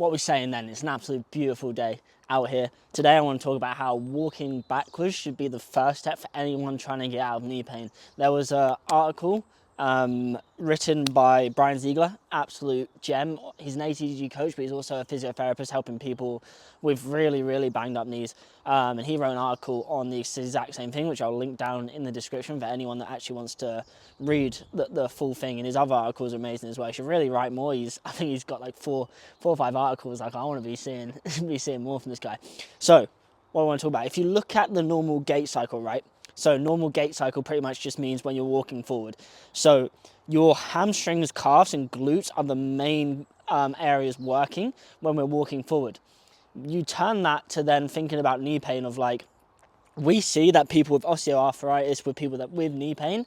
what we're saying then, it's an absolute beautiful day out here. Today I want to talk about how walking backwards should be the first step for anyone trying to get out of knee pain. There was an article written by Brian Ziegler, absolute gem. He's an ATG coach, but he's also a physiotherapist helping people with really, really banged up knees. And he wrote an article on the exact same thing, which I'll link down in the description for anyone that actually wants to read the full thing. And his other articles are amazing as well. He should really write more. I think he's got like four or five articles. Like, I want to be seeing more from this guy. So what I want to talk about, if you look at the normal gait cycle, right? So normal gait cycle pretty much just means when you're walking forward. So your hamstrings, calves and glutes are the main areas working when we're walking forward. You turn that to then thinking about knee pain of like, we see that people with osteoarthritis, with knee pain,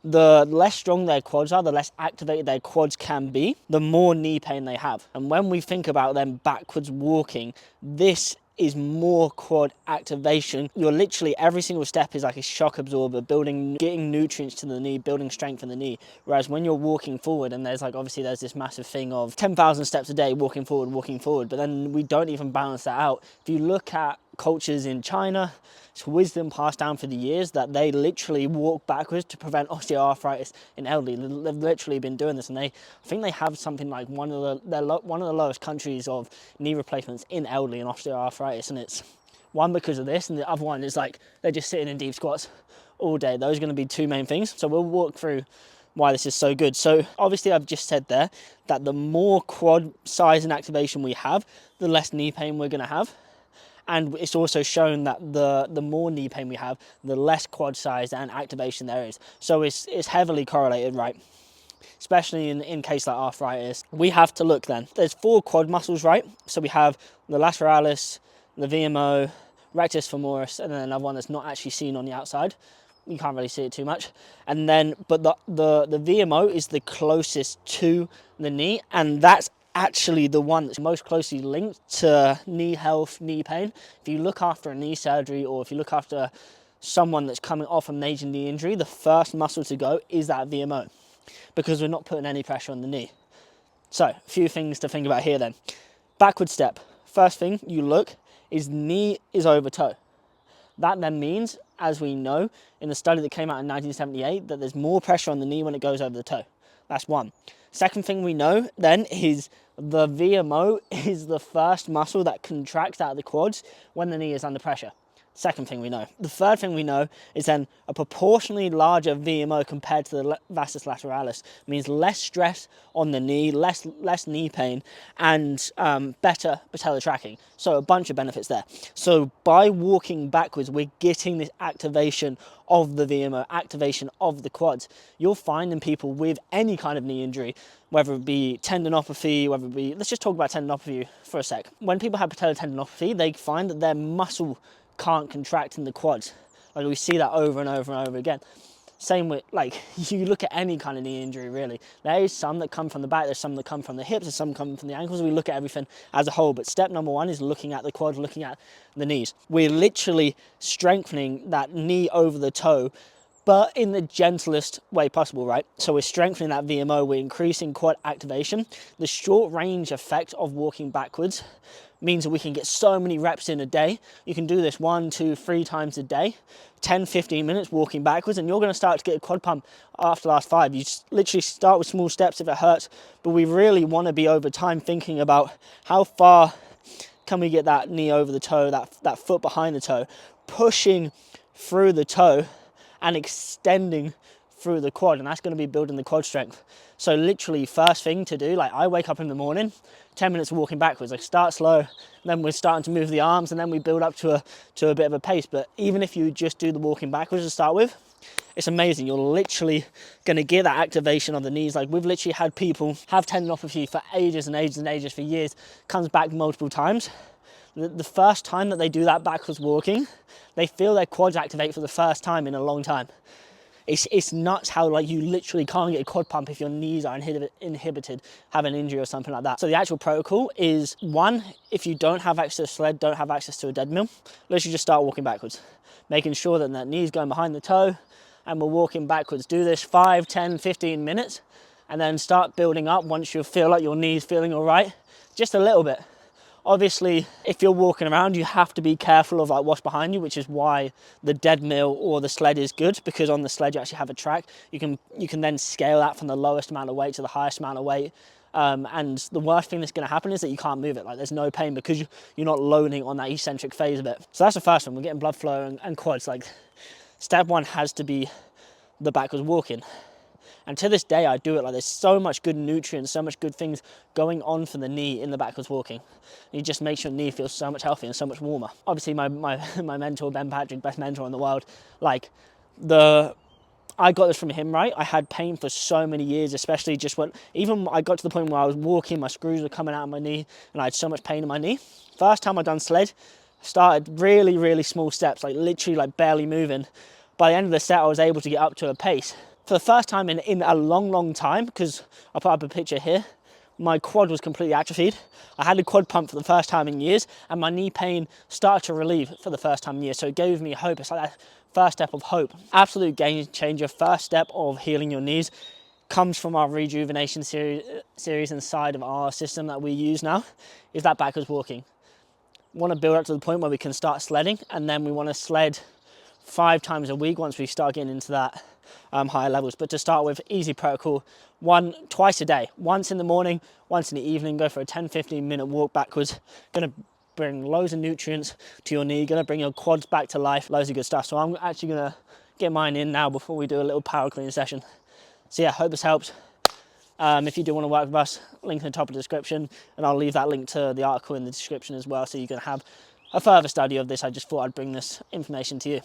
the less strong their quads are, the less activated their quads can be, the more knee pain they have. And when we think about them backwards walking, this is more quad activation. You're literally, every single step is like a shock absorber, getting nutrients to the knee, building strength in the knee. Whereas when you're walking forward, and there's this massive thing of 10,000 steps a day, walking forward, but then we don't even balance that out. If you look at cultures in China, it's wisdom passed down for the years that they literally walk backwards to prevent osteoarthritis in elderly. They've literally been doing this, and I think they have something like one of the lowest countries of knee replacements in elderly and osteoarthritis. And it's one because of this, and the other one is like they're just sitting in deep squats all day. Those are going to be two main things. So we'll walk through why this is so good. So obviously I've just said there that the more quad size and activation we have, the less knee pain we're going to have. And it's also shown that the more knee pain we have, the less quad size and activation there is. So it's heavily correlated, right? Especially in case like arthritis. We have to look then. There's 4 quad muscles, right? So we have the lateralis, the VMO, rectus femoris, and then another one that's not actually seen on the outside. You can't really see it too much. And then, but the VMO is the closest to the knee, and that's actually the one that's most closely linked to knee health, knee pain. If you look after a knee surgery, or if you look after someone that's coming off a major knee injury, the first muscle to go is that VMO, because we're not putting any pressure on the knee. So a few things to think about here then. Backward step. First thing you look is knee is over toe. That then means, as we know in the study that came out in 1978, that there's more pressure on the knee when it goes over the toe. That's one. Second thing we know then is the VMO is the first muscle that contracts out of the quads when the knee is under pressure. Second thing we know. The third thing we know is then a proportionally larger VMO compared to the vastus lateralis means less stress on the knee, less knee pain, and better patellar tracking. So a bunch of benefits there. So by walking backwards, we're getting this activation of the VMO, activation of the quads. You'll find in people with any kind of knee injury, whether it be tendinopathy, let's just talk about tendinopathy for a sec. When people have patellar tendinopathy, they find that their muscle can't contract in the quads. Like, we see that over and over and over again. Same with, like, you look at any kind of knee injury really. There is some that come from the back, there's some that come from the hips, there's some come from the ankles. We look at everything as a whole, but step number 1 is looking at the quads, looking at the knees. We're literally strengthening that knee over the toe, but in the gentlest way possible, right? So we're strengthening that VMO, we're increasing quad activation. The short range effect of walking backwards means that we can get so many reps in a day. You can do this 1, 2, 3 times a day, 10, 15 minutes walking backwards, and you're gonna start to get a quad pump after the last 5. You just literally start with small steps if it hurts, but we really wanna be over time thinking about how far can we get that knee over the toe, that foot behind the toe, pushing through the toe and extending through the quad, and that's going to be building the quad strength. So literally first thing to do, like I wake up in the morning, 10 minutes of walking backwards. I start slow, then we're starting to move the arms, and then we build up to a bit of a pace. But even if you just do the walking backwards to start with, it's amazing. You're literally going to get that activation of the knees. Like, we've literally had people have tendinopathy for ages and ages and ages, for years, comes back multiple times. The first time that they do that backwards walking, they feel their quads activate for the first time in a long time. It's nuts how, like, you literally can't get a quad pump if your knees are inhibited, have an injury or something like that. So the actual protocol is, 1, if you don't have access to a sled, don't have access to a dead mill, literally just start walking backwards, making sure that that knee's going behind the toe, and we're walking backwards. Do this 5, 10, 15 minutes, and then start building up once you feel like your knee's feeling all right, just a little bit. Obviously, if you're walking around, you have to be careful of like what's behind you, which is why the dead mill or the sled is good, because on the sled you actually have a track. You can then scale that from the lowest amount of weight to the highest amount of weight. And the worst thing that's going to happen is that you can't move it. Like there's no pain because you're not loading on that eccentric phase of it. So that's the first one. We're getting blood flow and quads. Like step one has to be the backwards walking. And to this day, I do it. Like there's so much good nutrients, so much good things going on for the knee in the backwards walking. And it just makes your knee feel so much healthier and so much warmer. Obviously, my mentor, Ben Patrick, best mentor in the world, like I got this from him, right? I had pain for so many years, especially just when, even I got to the point where I was walking, my screws were coming out of my knee and I had so much pain in my knee. First time I done sled, started really, really small steps, like literally like barely moving. By the end of the set, I was able to get up to a pace. For the first time in a long, long time, because I'll put up a picture here, my quad was completely atrophied. I had a quad pump for the first time in years and my knee pain started to relieve for the first time in years. So it gave me hope. It's like that first step of hope. Absolute game changer. First step of healing your knees comes from our rejuvenation series inside of our system that we use now, is that backwards walking. We want to build up to the point where we can start sledding, and then we want to sled 5 times a week once we start getting into that higher levels. But to start with, easy protocol, twice a day, once in the morning, once in the evening. Go for a 10-15 minute walk backwards. Gonna bring loads of nutrients to your knee, gonna bring your quads back to life, loads of good stuff. So I'm actually gonna get mine in now before we do a little power clean session. So yeah, hope this helps. If you do want to work with us, link in the top of the description, and I'll leave that link to the article in the description as well, so you can have a further study of this. I just thought I'd bring this information to you.